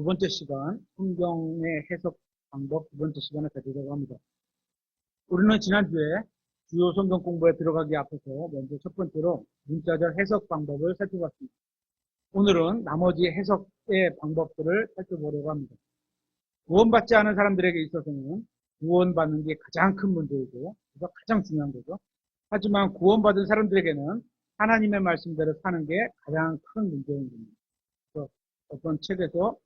두 번째 시간, 성경의 해석 방법 두 번째 시간을 가지려고 합니다. 우리는 지난주에 주요 성경 공부에 들어가기 앞서서 먼저 첫 번째로 문자적 해석 방법을 살펴봤습니다. 오늘은 나머지 해석의 방법들을 살펴보려고 합니다. 구원받지 않은 사람들에게 있어서는 구원받는 게 가장 큰 문제이고, 그래서 가장 중요한 거죠. 하지만 구원받은 사람들에게는 하나님의 말씀대로 사는 게 가장 큰 문제인 겁니다. 그래서 어떤 책에서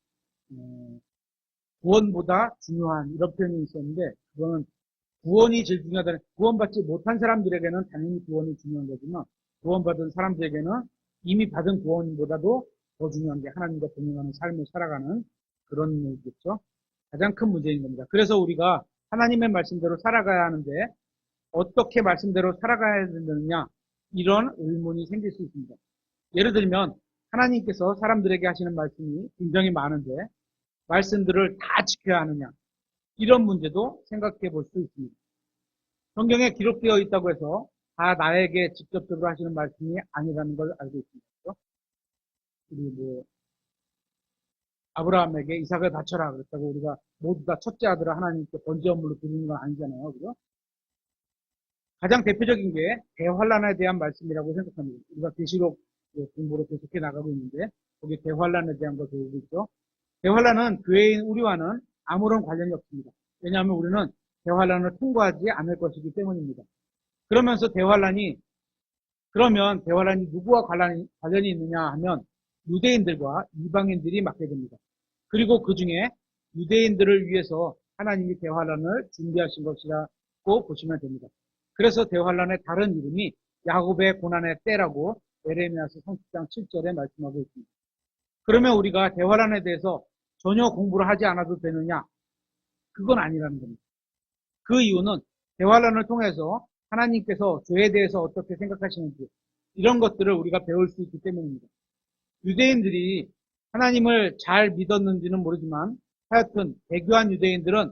구원보다 중요한 이런 표현이 있었는데, 그거는 구원이 제일 중요하다. 구원받지 못한 사람들에게는 당연히 구원이 중요한 거지만 구원받은 사람들에게는 이미 받은 구원보다도 더 중요한 게 하나님과 동행하는 삶을 살아가는 그런 얘기겠죠. 가장 큰 문제인 겁니다. 그래서 우리가 하나님의 말씀대로 살아가야 하는데 어떻게 말씀대로 살아가야 되느냐, 이런 의문이 생길 수 있습니다. 예를 들면 하나님께서 사람들에게 하시는 말씀이 굉장히 많은데 말씀들을 다 지켜야 하느냐, 이런 문제도 생각해 볼 수 있습니다. 성경에 기록되어 있다고 해서 다 나에게 직접적으로 하시는 말씀이 아니라는 걸 알고 있습니다. 우리 아브라함에게 이삭을 바쳐라 그랬다고 우리가 모두 다 첫째 아들을 하나님께 번제 제물로 드리는 건 아니잖아요. 그죠? 가장 대표적인 게 대환란에 대한 말씀이라고 생각합니다. 우리가 계시록 공부로 계속해 나가고 있는데 거기 대환란에 대한 걸 배우고 있죠. 대환란은 교회인 우리와는 아무런 관련이 없습니다. 왜냐하면 우리는 대환란을 통과하지 않을 것이기 때문입니다. 그러면서 그러면 대환란이 누구와 관련이 있느냐 하면 유대인들과 이방인들이 맡게 됩니다. 그리고 그 중에 유대인들을 위해서 하나님이 대환란을 준비하신 것이라고 보시면 됩니다. 그래서 대환란의 다른 이름이 야곱의 고난의 때라고 에레미야서 30장 7절에 말씀하고 있습니다. 그러면 우리가 대환란에 대해서 전혀 공부를 하지 않아도 되느냐? 그건 아니라는 겁니다. 그 이유는 대환란을 통해서 하나님께서 죄에 대해서 어떻게 생각하시는지 이런 것들을 우리가 배울 수 있기 때문입니다. 유대인들이 하나님을 잘 믿었는지는 모르지만 하여튼 배교한 유대인들은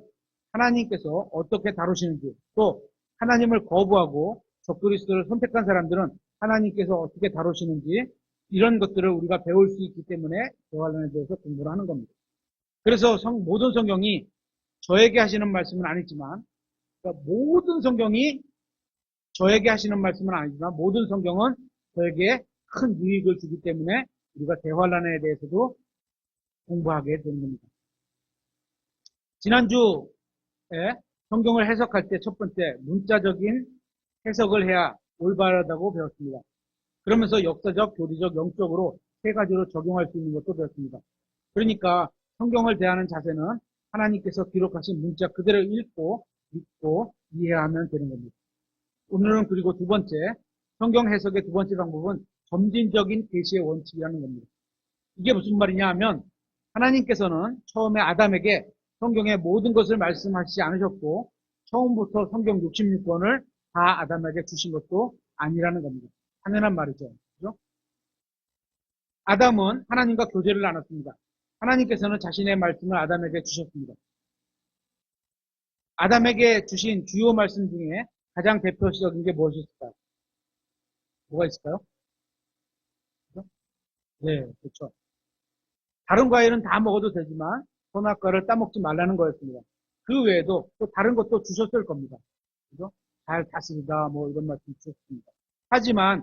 하나님께서 어떻게 다루시는지, 또 하나님을 거부하고 적그리스도를 선택한 사람들은 하나님께서 어떻게 다루시는지 이런 것들을 우리가 배울 수 있기 때문에 대환란에 대해서 공부를 하는 겁니다. 그래서 모든 성경이 저에게 하시는 말씀은 아니지만, 그러니까 모든 성경이 저에게 하시는 말씀은 아니지만 모든 성경은 저에게 큰 유익을 주기 때문에 우리가 대환란에 대해서도 공부하게 되는 겁니다. 지난주에 성경을 해석할 때 첫 번째 문자적인 해석을 해야 올바르다고 배웠습니다. 그러면서 역사적, 교리적, 영적으로 세 가지로 적용할 수 있는 것도 배웠습니다. 그러니까 성경을 대하는 자세는 하나님께서 기록하신 문자 그대로 읽고 믿고 이해하면 되는 겁니다. 오늘은 그리고 두 번째, 성경 해석의 두 번째 방법은 점진적인 계시의 원칙이라는 겁니다. 이게 무슨 말이냐 하면 하나님께서는 처음에 아담에게 성경의 모든 것을 말씀하시지 않으셨고 처음부터 성경 66권을 다 아담에게 주신 것도 아니라는 겁니다. 당연한 말이죠. 그죠? 아담은 하나님과 교제를 나눴습니다. 하나님께서는 자신의 말씀을 아담에게 주셨습니다. 아담에게 주신 주요 말씀 중에 가장 대표적인 게 무엇이 있을까요? 뭐가 있을까요? 그렇죠? 네, 그렇죠. 다른 과일은 다 먹어도 되지만 선악과를 따먹지 말라는 거였습니다. 그 외에도 또 다른 것도 주셨을 겁니다. 그죠? 잘 다스리다 뭐 이런 말씀 주셨습니다. 하지만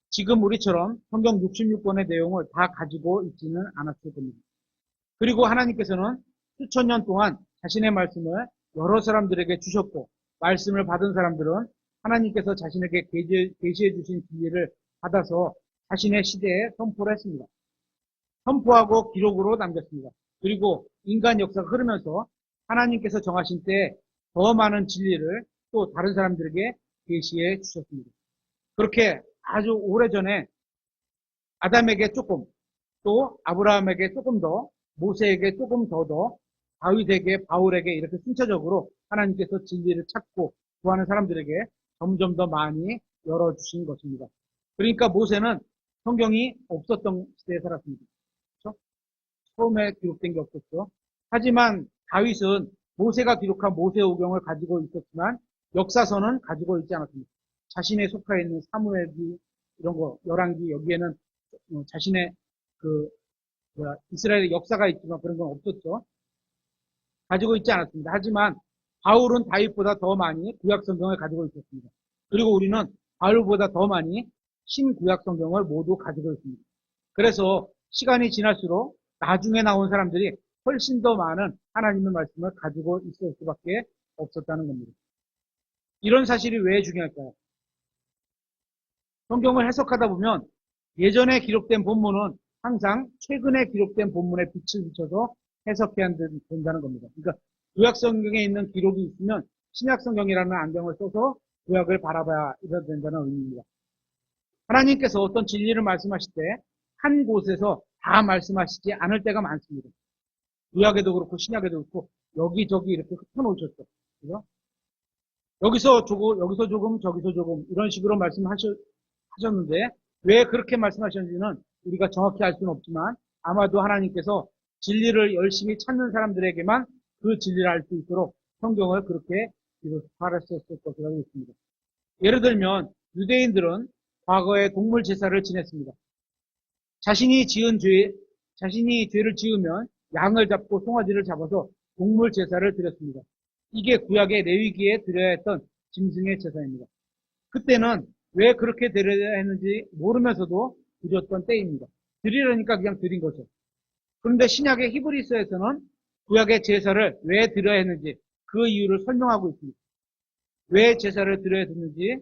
지금 우리처럼 성경 66권의 내용을 다 가지고 있지는 않았을 겁니다. 그리고 하나님께서는 수천 년 동안 자신의 말씀을 여러 사람들에게 주셨고 말씀을 받은 사람들은 하나님께서 자신에게 계시해 주신 진리를 받아서 자신의 시대에 선포를 했습니다. 선포하고 기록으로 남겼습니다. 그리고 인간 역사가 흐르면서 하나님께서 정하신 때에 더 많은 진리를 또 다른 사람들에게 계시해 주셨습니다. 그렇게 아주 오래전에 아담에게 조금, 또 아브라함에게 조금 더, 모세에게 조금 더, 다윗에게, 바울에게 이렇게 순차적으로 하나님께서 진리를 찾고 구하는 사람들에게 점점 더 많이 열어주신 것입니다. 그러니까 모세는 성경이 없었던 시대에 살았습니다. 그렇죠? 처음에 기록된 게 없었죠. 하지만 다윗은 모세가 기록한 모세오경을 가지고 있었지만 역사서는 가지고 있지 않았습니다. 자신의 속해 있는 사무엘기 이런 거, 열왕기 여기에는 자신의 그 이스라엘의 역사가 있지만 그런 건 없었죠. 가지고 있지 않았습니다. 하지만 바울은 다윗보다 더 많이 구약 성경을 가지고 있었습니다. 그리고 우리는 바울보다 더 많이 신구약 성경을 모두 가지고 있습니다. 그래서 시간이 지날수록 나중에 나온 사람들이 훨씬 더 많은 하나님의 말씀을 가지고 있을 수밖에 없었다는 겁니다. 이런 사실이 왜 중요할까요? 성경을 해석하다 보면 예전에 기록된 본문은 항상 최근에 기록된 본문에 빛을 비춰서 해석해야 된다는 겁니다. 그러니까 구약 성경에 있는 기록이 있으면 신약 성경이라는 안경을 써서 구약을 바라봐야 된다는 의미입니다. 하나님께서 어떤 진리를 말씀하실 때 한 곳에서 다 말씀하시지 않을 때가 많습니다. 구약에도 그렇고 신약에도 그렇고 여기저기 이렇게 흩어놓으셨죠. 그죠? 여기서 조금, 저기서 조금 이런 식으로 말씀하셨는데 왜 그렇게 말씀하셨는지는 우리가 정확히 알 수는 없지만 아마도 하나님께서 진리를 열심히 찾는 사람들에게만 그 진리를 알 수 있도록 성경을 그렇게 기록하셨을 것이라고 믿습니다. 예를 들면 유대인들은 과거에 동물 제사를 지냈습니다. 자신이 죄를 지으면 양을 잡고 송아지를 잡아서 동물 제사를 드렸습니다. 이게 구약의 레위기에 드려야 했던 짐승의 제사입니다. 그때는 왜 그렇게 드려야 했는지 모르면서도 드렸던 때입니다. 드리려니까 그냥 드린 거죠. 그런데 신약의 히브리서에서는 구약의 제사를 왜 드려야 했는지 그 이유를 설명하고 있습니다. 왜 제사를 드려야 했는지,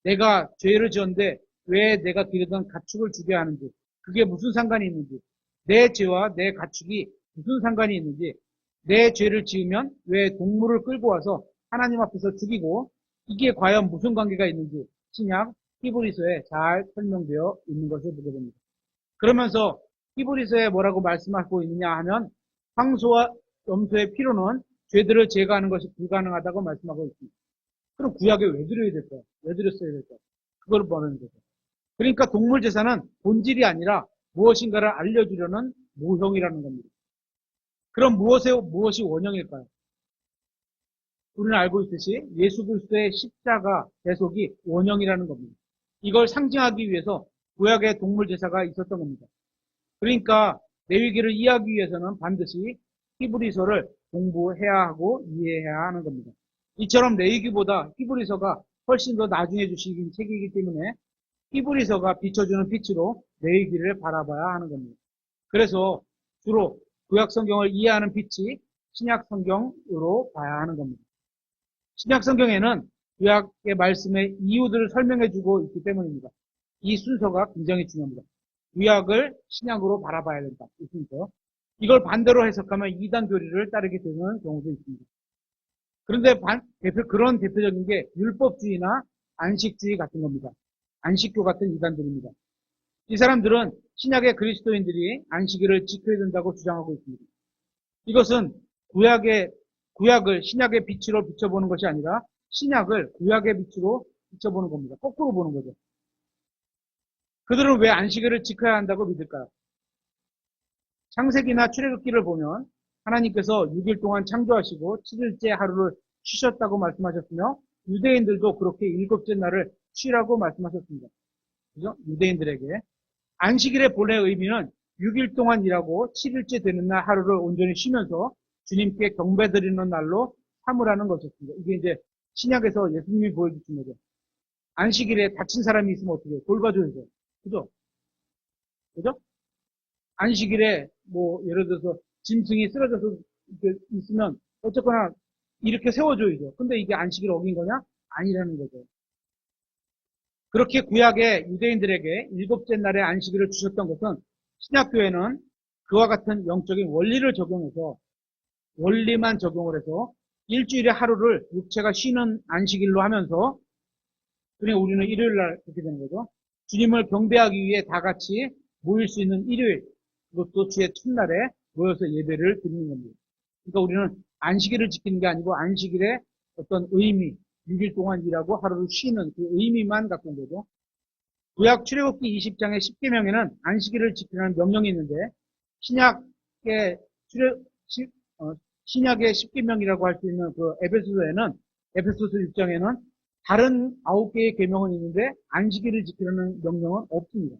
내가 죄를 지었는데 왜 내가 드리던 가축을 죽여야 하는지, 그게 무슨 상관이 있는지, 내 죄와 내 가축이 무슨 상관이 있는지, 내 죄를 지으면 왜 동물을 끌고 와서 하나님 앞에서 죽이고 이게 과연 무슨 관계가 있는지 신약 히브리서에 잘 설명되어 있는 것을 보게 됩니다. 그러면서 히브리서에 뭐라고 말씀하고 있느냐 하면 황소와 염소의 피로는 죄들을 제거하는 것이 불가능하다고 말씀하고 있습니다. 그럼 구약에 왜 드려야 될까요? 왜 드렸어야 될까요? 그걸 보는 거죠. 그러니까 동물 제사는 본질이 아니라 무엇인가를 알려주려는 모형이라는 겁니다. 그럼 무엇이 원형일까요? 우리는 알고 있듯이 예수 그리스도의 십자가 대속이 원형이라는 겁니다. 이걸 상징하기 위해서 구약의 동물 제사가 있었던 겁니다. 그러니까 레위기를 이해하기 위해서는 반드시 히브리서를 공부해야 하고 이해해야 하는 겁니다. 이처럼 레위기보다 히브리서가 훨씬 더 나중에 주신 책이기 때문에 히브리서가 비춰주는 빛으로 레위기를 바라봐야 하는 겁니다. 그래서 주로 구약 성경을 이해하는 빛이 신약 성경으로 봐야 하는 겁니다. 신약 성경에는 구약의 말씀의 이유들을 설명해주고 있기 때문입니다. 이 순서가 굉장히 중요합니다. 구약을 신약으로 바라봐야 된다. 이 순서. 이걸 반대로 해석하면 이단 교리를 따르게 되는 경우도 있습니다. 그런데 그런 대표적인 게 율법주의나 안식주의 같은 겁니다. 안식교 같은 이단들입니다. 이 사람들은 신약의 그리스도인들이 안식일을 지켜야 된다고 주장하고 있습니다. 이것은 구약을 신약의 빛으로 비춰보는 것이 아니라 신약을 구약의 빛으로 비춰보는 겁니다. 거꾸로 보는 거죠. 그들은 왜 안식일을 지켜야 한다고 믿을까요? 창세기나 출애굽기를 보면 하나님께서 6일 동안 창조하시고 7일째 하루를 쉬셨다고 말씀하셨으며 유대인들도 그렇게 7째 날을 쉬라고 말씀하셨습니다. 그죠? 유대인들에게. 안식일의 본래 의미는 6일 동안 일하고 7일째 되는 날 하루를 온전히 쉬면서 주님께 경배드리는 날로 삼으라는 것이었습니다. 이게 이제 신약에서 예수님이 보여주신 거죠. 안식일에 다친 사람이 있으면 어떻게 해요? 돌봐줘야죠. 그죠? 그죠? 안식일에 예를 들어서 짐승이 쓰러져서 있으면 어쨌거나 이렇게 세워줘야죠. 근데 이게 안식일 어긴 거냐? 아니라는 거죠. 그렇게 구약의 유대인들에게 7째 날에 안식일을 주셨던 것은 신약교회는 그와 같은 영적인 원리를 적용해서 원리만 적용을 해서 일주일에 하루를 육체가 쉬는 안식일로 하면서 그냥 우리는 일요일 날 그렇게 되는 거죠. 주님을 경배하기 위해 다 같이 모일 수 있는 일요일, 그것도 주의 첫날에 모여서 예배를 드리는 겁니다. 그러니까 우리는 안식일을 지키는 게 아니고 안식일의 어떤 의미, 6일 동안 일하고 하루를 쉬는 그 의미만 갖고 온 거죠. 구약 출애굽기 20장의 10계명에는 안식일을 지키라는 명령이 있는데 신약의 신약의 10계명이라고 할 수 있는 그 에베소서 6장에는 다른 9개의 계명은 있는데 안식일을 지키라는 명령은 없습니다.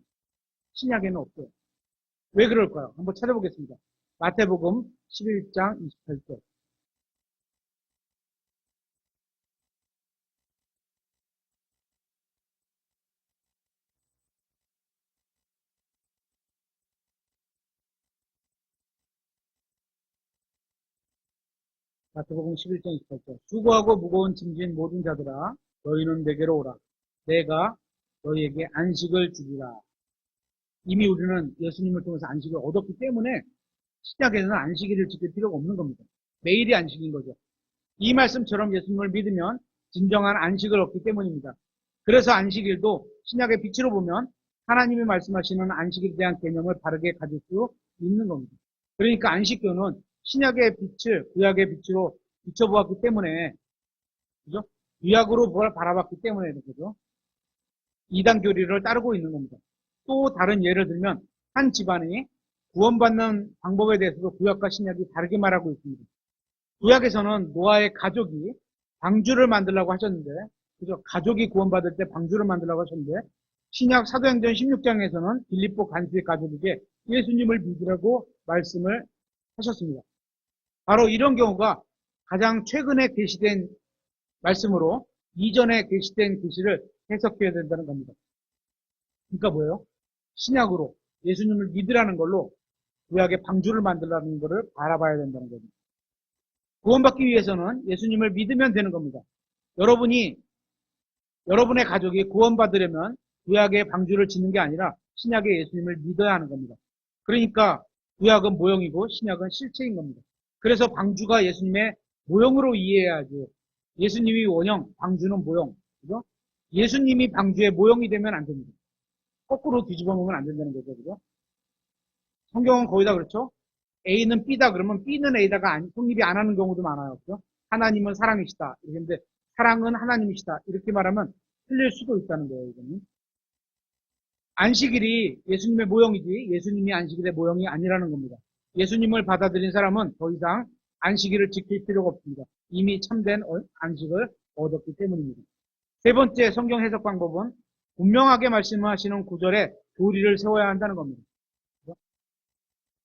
신약에는 없어요. 왜 그럴까요? 한번 찾아보겠습니다. 마태복음 11장 28절. 마태복음 11장 28절. 수고하고 무거운 짐진 모든 자들아, 너희는 내게로 오라. 내가 너희에게 안식을 주리라. 이미 우리는 예수님을 통해서 안식을 얻었기 때문에 신약에서는 안식일을 지킬 필요가 없는 겁니다. 매일이 안식인 거죠. 이 말씀처럼 예수님을 믿으면 진정한 안식을 얻기 때문입니다. 그래서 안식일도 신약의 빛으로 보면 하나님이 말씀하시는 안식일에 대한 개념을 바르게 가질 수 있는 겁니다. 그러니까 안식교는 신약의 빛을 구약의 빛으로 비춰보았기 때문에, 그죠? 구약으로 뭘 바라봤기 때문에 그죠? 이단 교리를 따르고 있는 겁니다. 또 다른 예를 들면 한 집안이 구원받는 방법에 대해서도 구약과 신약이 다르게 말하고 있습니다. 구약에서는 노아의 가족이 방주를 만들라고 하셨는데, 그죠? 가족이 구원받을 때 방주를 만들라고 하셨는데, 신약 사도행전 16장에서는 빌립보 간수의 가족에게 예수님을 믿으라고 말씀을 하셨습니다. 바로 이런 경우가 가장 최근에 계시된 말씀으로 이전에 계시된 계시를 해석해야 된다는 겁니다. 그러니까 뭐예요? 신약으로 예수님을 믿으라는 걸로 구약의 방주를 만들라는 것을 바라봐야 된다는 겁니다. 구원받기 위해서는 예수님을 믿으면 되는 겁니다. 여러분의 가족이 구원받으려면 구약의 방주를 짓는 게 아니라 신약의 예수님을 믿어야 하는 겁니다. 그러니까 구약은 모형이고 신약은 실체인 겁니다. 그래서 방주가 예수님의 모형으로 이해해야지. 예수님이 원형, 방주는 모형. 그죠? 예수님이 방주의 모형이 되면 안 됩니다. 거꾸로 뒤집어 놓으면 안 된다는 거죠. 그죠? 성경은 거의 다 그렇죠? A는 B다 그러면 B는 A다가 성립이 안 하는 경우도 많아요. 그죠? 하나님은 사랑이시다. 이런데 사랑은 하나님이시다. 이렇게 말하면 틀릴 수도 있다는 거예요. 이거는. 안식일이 예수님의 모형이지 예수님이 안식일의 모형이 아니라는 겁니다. 예수님을 받아들인 사람은 더 이상 안식일을 지킬 필요가 없습니다. 이미 참된 안식을 얻었기 때문입니다. 세 번째 성경 해석 방법은 분명하게 말씀하시는 구절에 교리를 세워야 한다는 겁니다.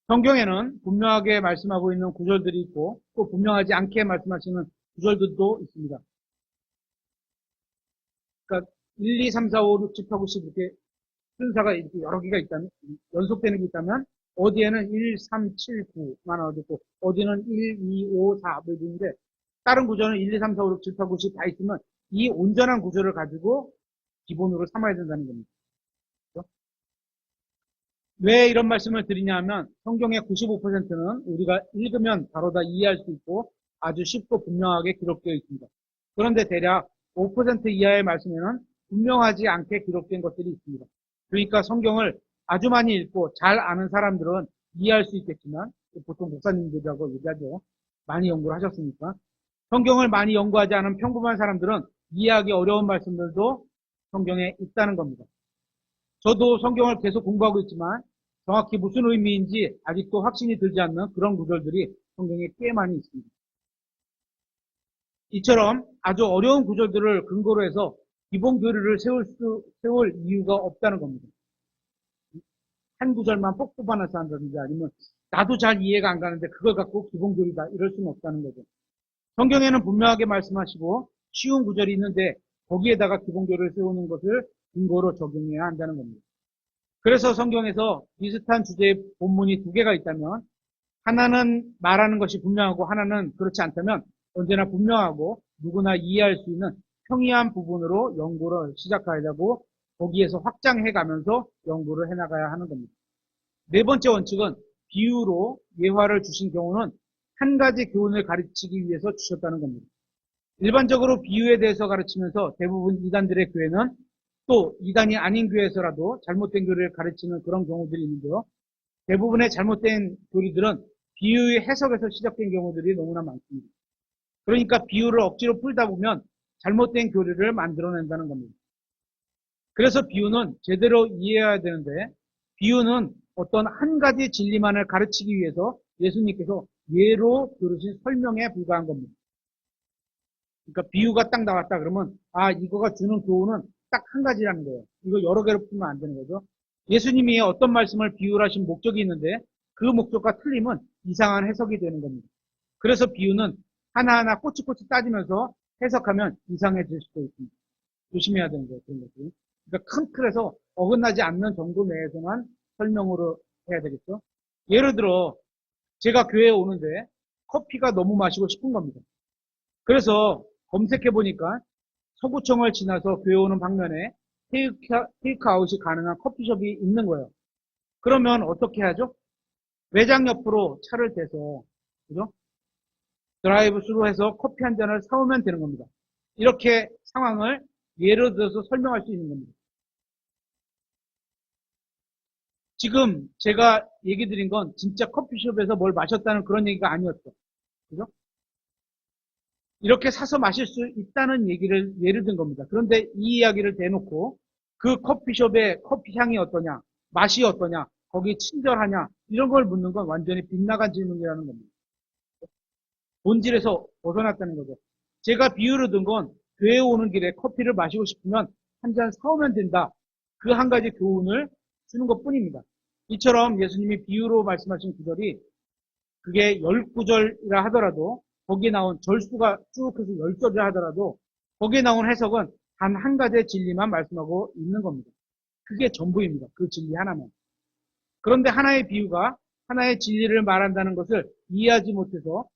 성경에는 분명하게 말씀하고 있는 구절들이 있고 또 분명하지 않게 말씀하시는 구절들도 있습니다. 그러니까 1, 2, 3, 4, 5, 6, 7, 8, 9, 10 이렇게 순서가 이렇게 여러 개가 있다면, 연속되는 게 있다면, 어디에는 1, 3, 7, 9만 어디고, 어디는 1, 2, 5, 4, 뭐 있는데, 다른 구조는 1, 2, 3, 4, 5, 6, 7, 8, 9, 10 다 있으면, 이 온전한 구조를 가지고 기본으로 삼아야 된다는 겁니다. 그렇죠? 왜 이런 말씀을 드리냐 하면, 성경의 95%는 우리가 읽으면 바로 다 이해할 수 있고, 아주 쉽고 분명하게 기록되어 있습니다. 그런데 대략 5% 이하의 말씀에는 분명하지 않게 기록된 것들이 있습니다. 그러니까 성경을 아주 많이 읽고 잘 아는 사람들은 이해할 수 있겠지만 보통 목사님들이라고 얘기하죠. 많이 연구를 하셨으니까. 성경을 많이 연구하지 않은 평범한 사람들은 이해하기 어려운 말씀들도 성경에 있다는 겁니다. 저도 성경을 계속 공부하고 있지만 정확히 무슨 의미인지 아직도 확신이 들지 않는 그런 구절들이 성경에 꽤 많이 있습니다. 이처럼 아주 어려운 구절들을 근거로 해서 기본 교리를 세울 이유가 없다는 겁니다. 한 구절만 꼭 뽑아내서 한다든지 아니면 나도 잘 이해가 안 가는데 그걸 갖고 기본 교리다 이럴 수는 없다는 거죠. 성경에는 분명하게 말씀하시고 쉬운 구절이 있는데 거기에다가 기본 교리를 세우는 것을 근거로 적용해야 한다는 겁니다. 그래서 성경에서 비슷한 주제의 본문이 두 개가 있다면 하나는 말하는 것이 분명하고 하나는 그렇지 않다면 언제나 분명하고 누구나 이해할 수 있는 평이한 부분으로 연구를 시작하려고 거기에서 확장해 가면서 연구를 해나가야 하는 겁니다. 네 번째 원칙은 비유로 예화를 주신 경우는 한 가지 교훈을 가르치기 위해서 주셨다는 겁니다. 일반적으로 비유에 대해서 가르치면서 대부분 이단들의 교회는 또 이단이 아닌 교회에서라도 잘못된 교리를 가르치는 그런 경우들이 있는데요. 대부분의 잘못된 교리들은 비유의 해석에서 시작된 경우들이 너무나 많습니다. 그러니까 비유를 억지로 풀다 보면 잘못된 교리를 만들어낸다는 겁니다. 그래서 비유는 제대로 이해해야 되는데 비유는 어떤 한 가지 진리만을 가르치기 위해서 예수님께서 예로 들으신 설명에 불과한 겁니다. 그러니까 비유가 딱 나왔다 그러면 이거가 주는 교훈은 딱 한 가지라는 거예요. 이거 여러 개로 풀면 안 되는 거죠. 예수님이 어떤 말씀을 비유를 하신 목적이 있는데 그 목적과 틀리면 이상한 해석이 되는 겁니다. 그래서 비유는 하나하나 꼬치꼬치 따지면서 해석하면 이상해질 수도 있습니다. 조심해야 되는 거예요. 그런 것들. 그러니까 큰 틀에서 어긋나지 않는 정도 내에서만 설명으로 해야 되겠죠. 예를 들어 제가 교회에 오는데 커피가 너무 마시고 싶은 겁니다. 그래서 검색해 보니까 서구청을 지나서 교회 오는 방면에 테이크아웃이 가능한 커피숍이 있는 거예요. 그러면 어떻게 하죠? 매장 옆으로 차를 대서, 그죠? 드라이브 스루 해서 커피 한 잔을 사오면 되는 겁니다. 이렇게 상황을 예를 들어서 설명할 수 있는 겁니다. 지금 제가 얘기 드린 건 진짜 커피숍에서 뭘 마셨다는 그런 얘기가 아니었죠. 그죠? 이렇게 사서 마실 수 있다는 얘기를 예를 든 겁니다. 그런데 이 이야기를 대놓고 그 커피숍의 커피 향이 어떠냐, 맛이 어떠냐, 거기 친절하냐, 이런 걸 묻는 건 완전히 빗나간 질문이라는 겁니다. 본질에서 벗어났다는 거죠. 제가 비유를 든 건 교회에 오는 길에 커피를 마시고 싶으면 한 잔 사오면 된다. 그 한 가지 교훈을 주는 것 뿐입니다. 이처럼 예수님이 비유로 말씀하신 구절이 그게 10구절이라 하더라도 거기에 나온 절수가 쭉 해서 10절이라 하더라도 거기에 나온 해석은 단 한 가지의 진리만 말씀하고 있는 겁니다. 그게 전부입니다. 그 진리 하나만. 그런데 하나의 비유가 하나의 진리를 말한다는 것을 이해하지 못해서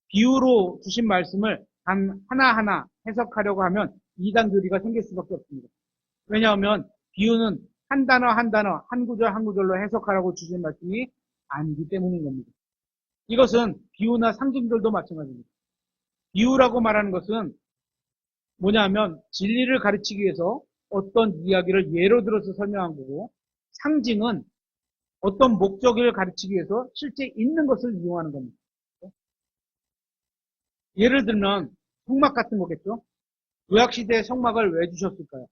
비유로 주신 말씀을 단 하나하나 해석하려고 하면 이단 교리가 생길 수밖에 없습니다. 왜냐하면 비유는 한 단어 한 단어, 한 구절 한 구절로 해석하라고 주신 말씀이 아니기 때문인 겁니다. 이것은 비유나 상징들도 마찬가지입니다. 비유라고 말하는 것은 뭐냐면 진리를 가르치기 위해서 어떤 이야기를 예로 들어서 설명한 거고, 상징은 어떤 목적을 가르치기 위해서 실제 있는 것을 이용하는 겁니다. 예를 들면 성막 같은 거겠죠. 구약시대에 성막을 왜 주셨을까요?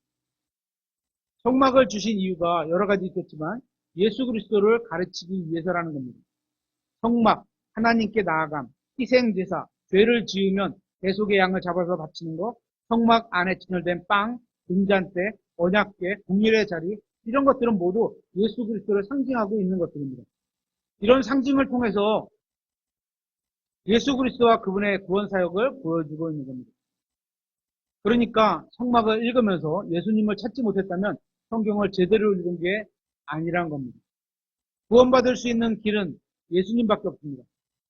성막을 주신 이유가 여러 가지 있겠지만 예수 그리스도를 가르치기 위해서라는 겁니다. 성막, 하나님께 나아감, 희생제사, 죄를 지으면 대속의 양을 잡아서 바치는 것, 성막 안에 진열된 빵, 등잔대, 언약궤, 공일의 자리, 이런 것들은 모두 예수 그리스도를 상징하고 있는 것들입니다. 이런 상징을 통해서 예수 그리스도와 그분의 구원 사역을 보여주고 있는 겁니다. 그러니까 성막을 읽으면서 예수님을 찾지 못했다면 성경을 제대로 읽은 게 아니란 겁니다. 구원받을 수 있는 길은 예수님밖에 없습니다.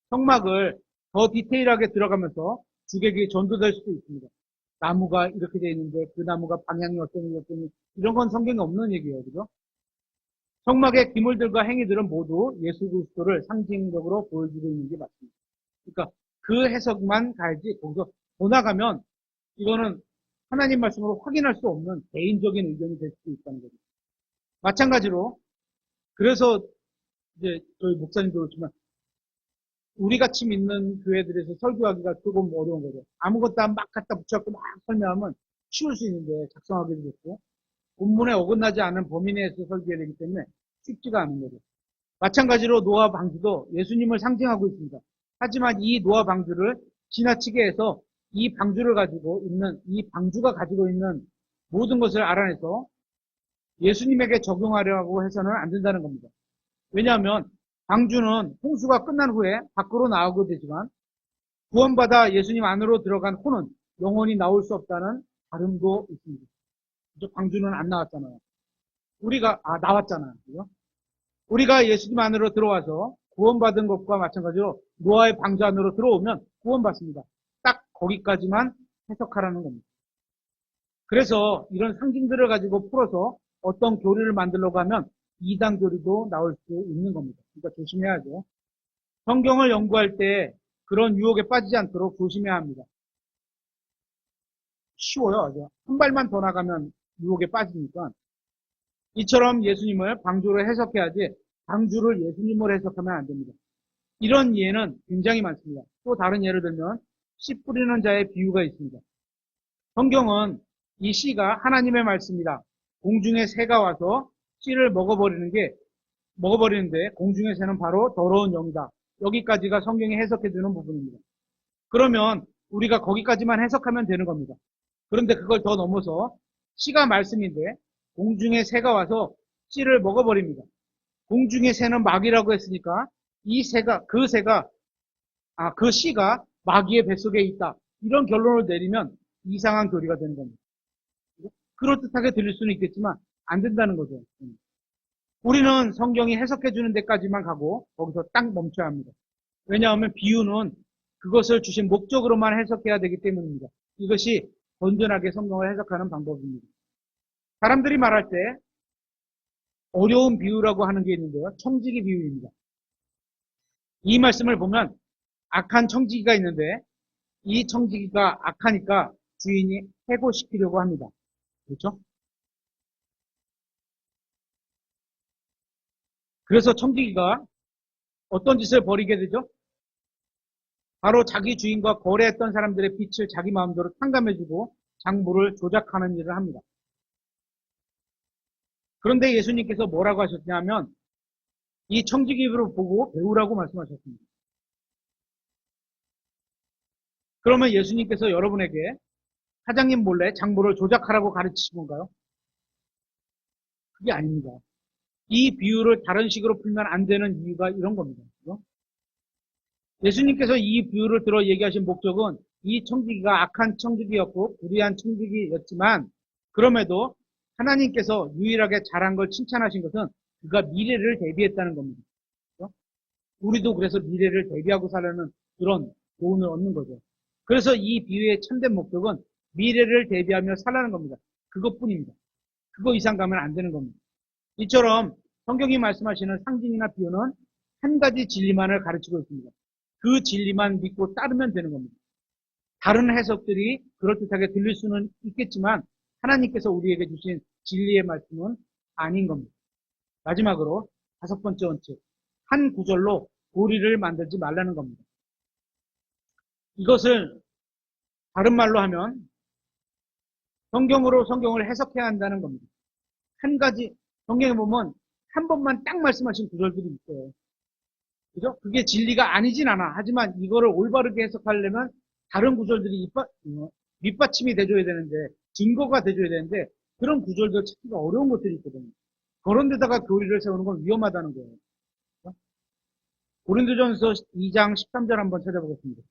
성막을 더 디테일하게 들어가면서 주객이 전도될 수도 있습니다. 나무가 이렇게 되어 있는데 그 나무가 방향이 어떠니 이런 건 성경에 없는 얘기예요. 그죠? 성막의 기물들과 행위들은 모두 예수 그리스도를 상징적으로 보여주고 있는 게 맞습니다. 그러니까 그 해석만 가야지 거기서 더 나가면 이거는 하나님 말씀으로 확인할 수 없는 개인적인 의견이 될 수도 있다는 거죠. 마찬가지로 그래서 이제 저희 목사님도 그렇지만 우리 같이 믿는 교회들에서 설교하기가 조금 어려운 거죠. 아무것도 막 갖다 붙여갖고 막 설명하면 쉬울 수 있는데 작성하기도 좋고 본문에 어긋나지 않은 범위 내에서 설교해야 되기 때문에 쉽지가 않은 거죠. 마찬가지로 노아 방주도 예수님을 상징하고 있습니다. 하지만 이 노아 방주를 지나치게 해서 이 방주를 가지고 있는 이 방주가 가지고 있는 모든 것을 알아내서 예수님에게 적용하려고 해서는 안 된다는 겁니다. 왜냐하면 방주는 홍수가 끝난 후에 밖으로 나오게 되지만 구원받아 예수님 안으로 들어간 혼은 영원히 나올 수 없다는 다름도 있습니다. 방주는 안 나왔잖아요. 나왔잖아요. 그죠? 우리가 예수님 안으로 들어와서 구원받은 것과 마찬가지로 노아의 방주 안으로 들어오면 구원받습니다. 딱 거기까지만 해석하라는 겁니다. 그래서 이런 상징들을 가지고 풀어서 어떤 교리를 만들려고 하면 이단 교리도 나올 수 있는 겁니다. 그러니까 조심해야죠. 성경을 연구할 때 그런 유혹에 빠지지 않도록 조심해야 합니다. 쉬워요. 아주. 한 발만 더 나가면 유혹에 빠지니까. 이처럼 예수님을 방주로 해석해야지 방주를 예수님으로 해석하면 안 됩니다. 이런 예는 굉장히 많습니다. 또 다른 예를 들면 씨 뿌리는 자의 비유가 있습니다. 성경은 이 씨가 하나님의 말씀이다. 공중의 새가 와서 씨를 먹어버리는데 공중의 새는 바로 더러운 영이다. 여기까지가 성경이 해석해주는 부분입니다. 그러면 우리가 거기까지만 해석하면 되는 겁니다. 그런데 그걸 더 넘어서 씨가 말씀인데 공중의 새가 와서 씨를 먹어버립니다. 공중의 새는 마귀라고 했으니까 이 새가, 그 씨가 마귀의 뱃속에 있다. 이런 결론을 내리면 이상한 교리가 되는 겁니다. 그럴듯하게 들릴 수는 있겠지만 안 된다는 거죠. 우리는 성경이 해석해 주는 데까지만 가고 거기서 딱 멈춰야 합니다. 왜냐하면 비유는 그것을 주신 목적으로만 해석해야 되기 때문입니다. 이것이 건전하게 성경을 해석하는 방법입니다. 사람들이 말할 때 어려운 비유라고 하는 게 있는데요. 청지기 비유입니다. 이 말씀을 보면 악한 청지기가 있는데 이 청지기가 악하니까 주인이 해고시키려고 합니다. 그렇죠? 그래서 청지기가 어떤 짓을 벌이게 되죠? 바로 자기 주인과 거래했던 사람들의 빛을 자기 마음대로 탕감해주고 장부를 조작하는 일을 합니다. 그런데 예수님께서 뭐라고 하셨냐면 이 청지기를 보고 배우라고 말씀하셨습니다. 그러면 예수님께서 여러분에게 사장님 몰래 장부를 조작하라고 가르치신 건가요? 그게 아닙니다. 이 비유를 다른 식으로 풀면 안 되는 이유가 이런 겁니다. 그죠? 예수님께서 이 비유를 들어 얘기하신 목적은 이 청지기가 악한 청지기였고 불의한 청지기였지만 그럼에도 하나님께서 유일하게 잘한 걸 칭찬하신 것은 그가 미래를 대비했다는 겁니다. 그죠? 우리도 그래서 미래를 대비하고 살려는 그런 교훈을 얻는 거죠. 그래서 이 비유의 참된 목적은 미래를 대비하며 살라는 겁니다. 그것뿐입니다. 그거 이상 가면 안 되는 겁니다. 이처럼 성경이 말씀하시는 상징이나 비유는 한 가지 진리만을 가르치고 있습니다. 그 진리만 믿고 따르면 되는 겁니다. 다른 해석들이 그럴듯하게 들릴 수는 있겠지만 하나님께서 우리에게 주신 진리의 말씀은 아닌 겁니다. 마지막으로 다섯 번째 원칙, 한 구절로 도리를 만들지 말라는 겁니다. 이것을 다른 말로 하면 성경으로 성경을 해석해야 한다는 겁니다. 한 가지, 성경에 보면 한 번만 딱 말씀하신 구절들이 있어요. 그죠? 그게 진리가 아니진 않아. 하지만 이거를 올바르게 해석하려면 다른 구절들이 밑받침이 돼줘야 되는데, 증거가 돼줘야 되는데, 그런 구절들 찾기가 어려운 것들이 있거든요. 그런 데다가 교리를 세우는 건 위험하다는 거예요. 그죠? 고린도전서 2장 13절 한번 찾아보겠습니다.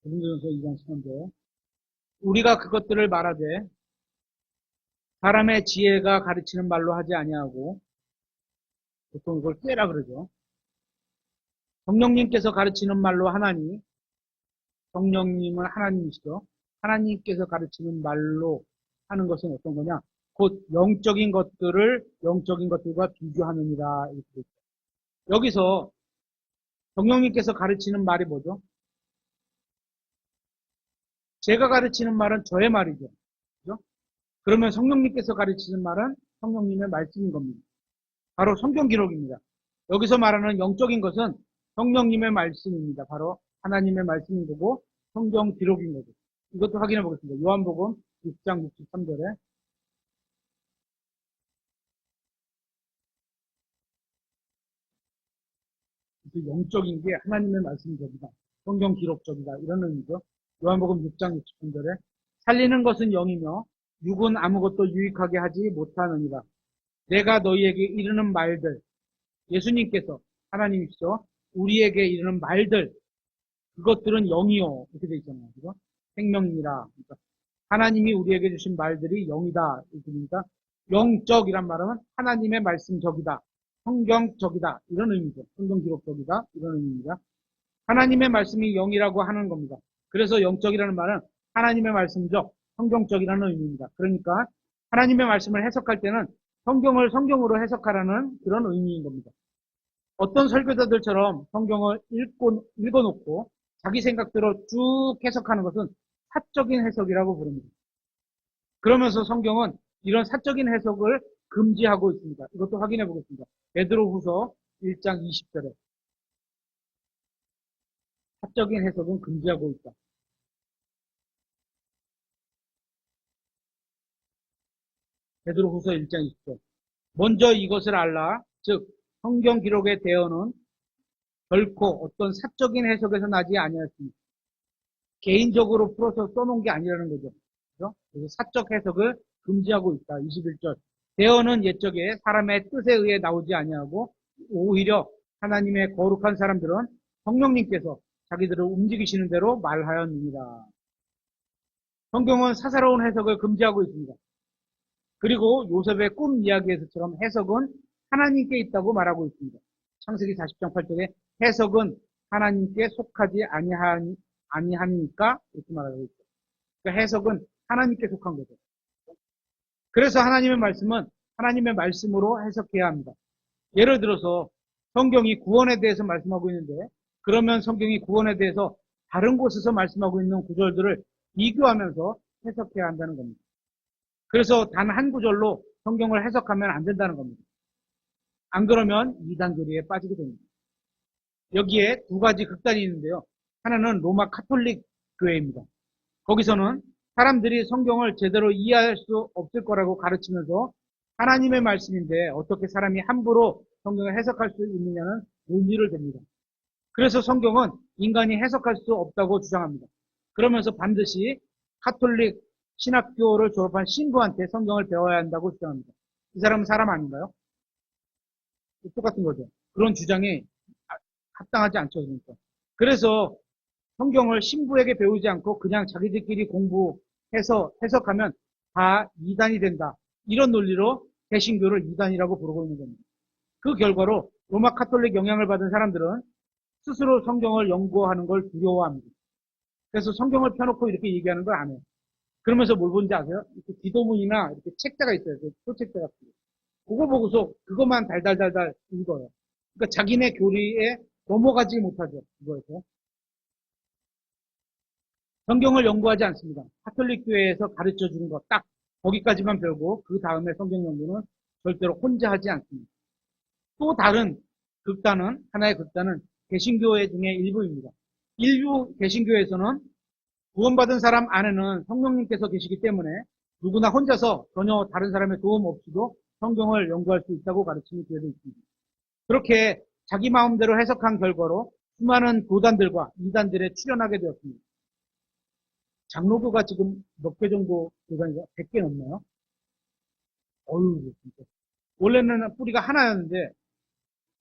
고린도전서 2장 13절. 우리가 그것들을 말하되 사람의 지혜가 가르치는 말로 하지 아니하고 보통 이걸 꾀라 그러죠. 성령님께서 가르치는 말로 하나니 성령님은 하나님이시죠. 하나님께서 가르치는 말로 하는 것은 어떤 거냐? 곧 영적인 것들을 영적인 것들과 비교하느니라 이렇게 되어 있죠. 여기서 성령님께서 가르치는 말이 뭐죠? 제가 가르치는 말은 저의 말이죠. 그죠? 그러면 성령님께서 가르치는 말은 성령님의 말씀인 겁니다. 바로 성경 기록입니다. 여기서 말하는 영적인 것은 성령님의 말씀입니다. 바로 하나님의 말씀인 거고 성경 기록인 거죠. 이것도 확인해 보겠습니다. 요한복음 6장 63절에 영적인 게 하나님의 말씀적이다. 성경 기록적이다. 이런 의미죠. 요한복음 6장 63절에 살리는 것은 영이며 육은 아무것도 유익하게 하지 못하느니라. 내가 너희에게 이르는 말들, 예수님께서 하나님이시죠. 우리에게 이르는 말들, 그것들은 영이요. 이렇게 돼 있잖아요. 그죠? 생명이라. 그러니까 하나님이 우리에게 주신 말들이 영이다. 이렇게 되니까 영적이란 말은 하나님의 말씀적이다. 성경적이다. 이런 의미죠. 성경 기록적이다. 이런 의미입니다. 하나님의 말씀이 영이라고 하는 겁니다. 그래서 영적이라는 말은 하나님의 말씀적, 성경적이라는 의미입니다. 그러니까 하나님의 말씀을 해석할 때는 성경을 성경으로 해석하라는 그런 의미인 겁니다. 어떤 설교자들처럼 성경을 읽어놓고 자기 생각대로 쭉 해석하는 것은 사적인 해석이라고 부릅니다. 그러면서 성경은 이런 사적인 해석을 금지하고 있습니다. 이것도 확인해 보겠습니다. 베드로후서 1장 20절에 사적인 해석은 금지하고 있다. 베드로후서 1장 20절. 먼저 이것을 알라. 즉 성경 기록의 대언은 결코 어떤 사적인 해석에서 나지 아니하였습니다. 개인적으로 풀어서 써놓은 게 아니라는 거죠. 그죠? 그래서 사적 해석을 금지하고 있다. 21절. 대언은 옛적에 사람의 뜻에 의해 나오지 아니하고 오히려 하나님의 거룩한 사람들은 성령님께서 자기들을 움직이시는 대로 말하였느니라. 성경은 사사로운 해석을 금지하고 있습니다. 그리고 요셉의 꿈 이야기에서처럼 해석은 하나님께 있다고 말하고 있습니다. 창세기 40장 8절에 해석은 하나님께 속하지 아니하니까 이렇게 말하고 있죠. 그러니까 해석은 하나님께 속한 거죠. 그래서 하나님의 말씀은 하나님의 말씀으로 해석해야 합니다. 예를 들어서 성경이 구원에 대해서 말씀하고 있는데 그러면 성경이 구원에 대해서 다른 곳에서 말씀하고 있는 구절들을 비교하면서 해석해야 한다는 겁니다. 그래서 단 한 구절로 성경을 해석하면 안 된다는 겁니다. 안 그러면 이단교리에 빠지게 됩니다. 여기에 두 가지 극단이 있는데요. 하나는 로마 카톨릭 교회입니다. 거기서는 사람들이 성경을 제대로 이해할 수 없을 거라고 가르치면서 하나님의 말씀인데 어떻게 사람이 함부로 성경을 해석할 수 있느냐는 논리를 댑니다. 그래서 성경은 인간이 해석할 수 없다고 주장합니다. 그러면서 반드시 카톨릭 신학교를 졸업한 신부한테 성경을 배워야 한다고 주장합니다. 이 사람은 사람 아닌가요? 똑같은 거죠. 그런 주장이 합당하지 않죠. 그러니까. 그래서 성경을 신부에게 배우지 않고 그냥 자기들끼리 공부해서 해석하면 다 이단이 된다. 이런 논리로 개신교를 이단이라고 부르고 있는 겁니다. 그 결과로 로마 카톨릭 영향을 받은 사람들은 스스로 성경을 연구하는 걸 두려워합니다. 그래서 성경을 펴놓고 이렇게 얘기하는 걸 안 해요. 그러면서 뭘 보는지 아세요? 이렇게 기도문이나 이렇게 책자가 있어요. 소책자 같은 거. 그거 보고서 그것만 달달달달 읽어요. 그러니까 자기네 교리에 넘어가지 못하죠. 그거에서. 성경을 연구하지 않습니다. 카톨릭 교회에서 가르쳐 주는 거 딱 거기까지만 배우고 그 다음에 성경 연구는 절대로 혼자 하지 않습니다. 또 다른 극단은 하나의 극단은 개신교회 중에 일부입니다. 일부 개신교회에서는 구원받은 사람 안에는 성령님께서 계시기 때문에 누구나 혼자서 전혀 다른 사람의 도움 없이도 성경을 연구할 수 있다고 가르치는 교회도 있습니다. 그렇게 자기 마음대로 해석한 결과로 수많은 교단들과 이단들에 출연하게 되었습니다. 장로교가 지금 몇 개 정도 교단이죠? 100개 넘나요? 어휴, 진짜. 원래는 뿌리가 하나였는데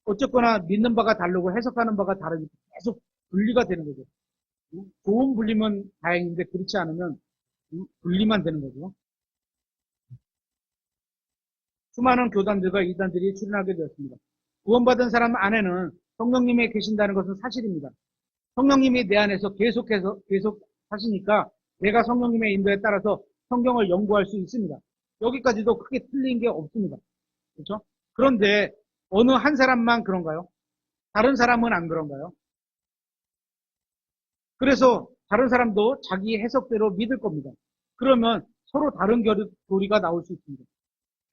어쨌거나 믿는 바가 다르고 해석하는 바가 다르니까 계속 분리가 되는 거죠. 좋은 분리면 다행인데 그렇지 않으면 분리만 되는 거죠. 수많은 교단들과 이단들이 출연하게 되었습니다. 구원받은 사람 안에는 성령님이 계신다는 것은 사실입니다. 성령님이 내 안에서 계속 하시니까 내가 성령님의 인도에 따라서 성경을 연구할 수 있습니다. 여기까지도 크게 틀린 게 없습니다. 그렇죠? 그런데 어느 한 사람만 그런가요? 다른 사람은 안 그런가요? 그래서 다른 사람도 자기 해석대로 믿을 겁니다. 그러면 서로 다른 교리가 나올 수 있습니다.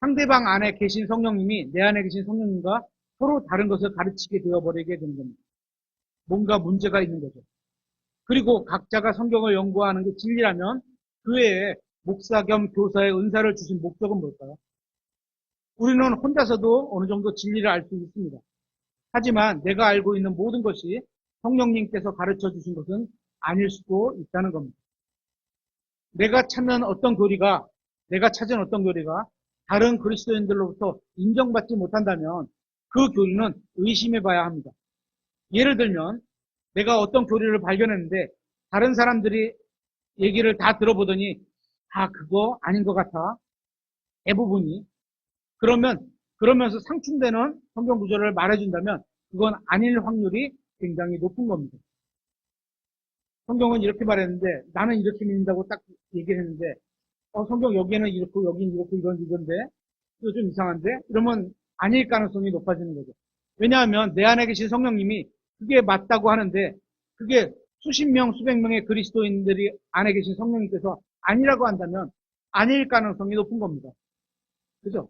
상대방 안에 계신 성령님이 내 안에 계신 성령님과 서로 다른 것을 가르치게 되어버리게 되는 겁니다. 뭔가 문제가 있는 거죠. 그리고 각자가 성경을 연구하는 게 진리라면 교회에 목사 겸 교사의 은사를 주신 목적은 뭘까요? 우리는 혼자서도 어느 정도 진리를 알 수 있습니다. 하지만 내가 알고 있는 모든 것이 성령님께서 가르쳐 주신 것은 아닐 수도 있다는 겁니다. 내가 찾은 어떤 교리가 다른 그리스도인들로부터 인정받지 못한다면 그 교리는 의심해 봐야 합니다. 예를 들면 내가 어떤 교리를 발견했는데 다른 사람들이 얘기를 다 들어보더니 그거 아닌 것 같아. 대부분이. 그러면서 상충되는 성경 구절을 말해준다면 그건 아닐 확률이 굉장히 높은 겁니다. 성경은 이렇게 말했는데 나는 이렇게 믿는다고 딱 얘기를 했는데 성경 여기에는 이렇고 여기는 이렇고 이건데 이거 좀 이상한데? 이러면 아닐 가능성이 높아지는 거죠. 왜냐하면 내 안에 계신 성령님이 그게 맞다고 하는데 그게 수십 명, 수백 명의 그리스도인들이 안에 계신 성령님께서 아니라고 한다면 아닐 가능성이 높은 겁니다. 그죠?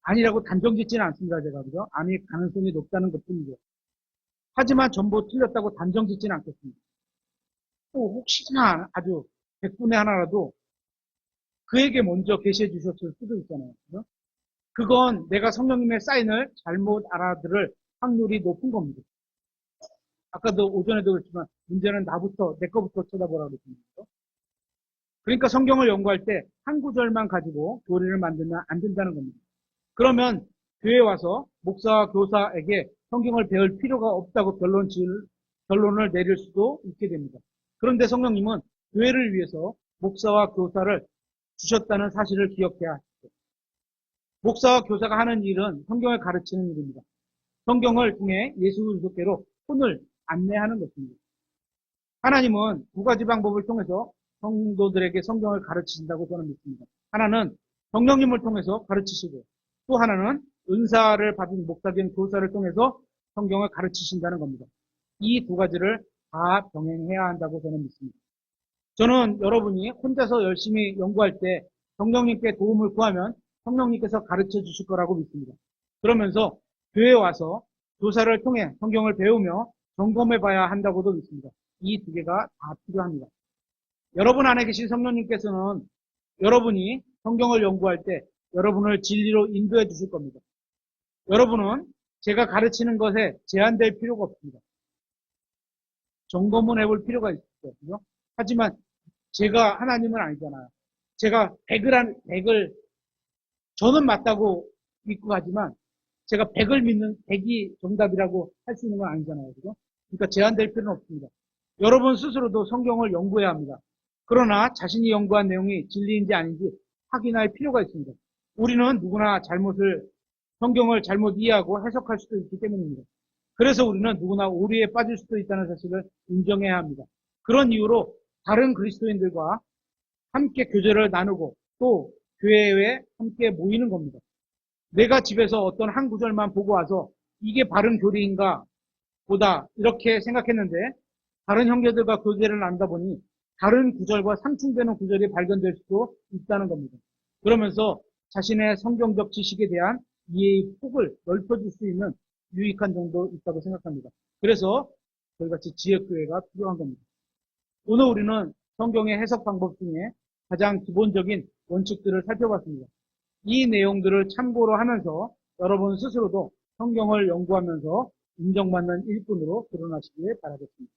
아니라고 단정 짓지는 않습니다, 제가. 그죠? 아닐 가능성이 높다는 것 뿐이죠. 하지만 전부 틀렸다고 단정 짓지는 않겠습니다. 또 혹시나 아주 100분의 하나라도 그에게 먼저 계시해 주셨을 수도 있잖아요. 그죠? 그건 내가 성령님의 사인을 잘못 알아들을 확률이 높은 겁니다. 아까도 오전에도 그랬지만 문제는 나부터 내 거부터 쳐다보라고 그랬습니다. 그러니까 성경을 연구할 때 한 구절만 가지고 교리를 만들면 안 된다는 겁니다. 그러면 교회에 와서 목사와 교사에게 성경을 배울 필요가 없다고 결론을 내릴 수도 있게 됩니다. 그런데 성령님은 교회를 위해서 목사와 교사를 주셨다는 사실을 기억해야 하십시오. 목사와 교사가 하는 일은 성경을 가르치는 일입니다. 성경을 통해 예수 그리스도께로 혼을 안내하는 것입니다. 하나님은 두 가지 방법을 통해서 성도들에게 성경을 가르치신다고 저는 믿습니다. 하나는 성령님을 통해서 가르치시고 또 하나는 은사를 받은 목사된 교사를 통해서 성경을 가르치신다는 겁니다. 이 두 가지를 다 병행해야 한다고 저는 믿습니다. 저는 여러분이 혼자서 열심히 연구할 때 성령님께 도움을 구하면 성령님께서 가르쳐 주실 거라고 믿습니다. 그러면서 교회에 와서 교사를 통해 성경을 배우며 점검해 봐야 한다고도 믿습니다. 이 두 개가 다 필요합니다. 여러분 안에 계신 성령님께서는 여러분이 성경을 연구할 때 여러분을 진리로 인도해 주실 겁니다. 여러분은 제가 가르치는 것에 제한될 필요가 없습니다. 점검은 해볼 필요가 있어요. 그죠? 하지만 제가 하나님은 아니잖아요. 제가 100을 저는 맞다고 믿고 가지만 제가 100을 믿는 100이 정답이라고 할 수 있는 건 아니잖아요. 그죠? 그러니까 제한될 필요는 없습니다. 여러분 스스로도 성경을 연구해야 합니다. 그러나 자신이 연구한 내용이 진리인지 아닌지 확인할 필요가 있습니다. 우리는 누구나 성경을 잘못 이해하고 해석할 수도 있기 때문입니다. 그래서 우리는 누구나 오류에 빠질 수도 있다는 사실을 인정해야 합니다. 그런 이유로 다른 그리스도인들과 함께 교제를 나누고 또 교회에 함께 모이는 겁니다. 내가 집에서 어떤 한 구절만 보고 와서 이게 바른 교리인가 보다 이렇게 생각했는데 다른 형제들과 교제를 나누다 보니 다른 구절과 상충되는 구절이 발견될 수도 있다는 겁니다. 그러면서 자신의 성경적 지식에 대한 이해의 폭을 넓혀줄 수 있는 유익한 정도 있다고 생각합니다. 그래서 저희같이 지역교회가 필요한 겁니다. 오늘 우리는 성경의 해석 방법 중에 가장 기본적인 원칙들을 살펴봤습니다. 이 내용들을 참고로 하면서 여러분 스스로도 성경을 연구하면서 인정받는 일꾼으로 드러나시길 바라겠습니다.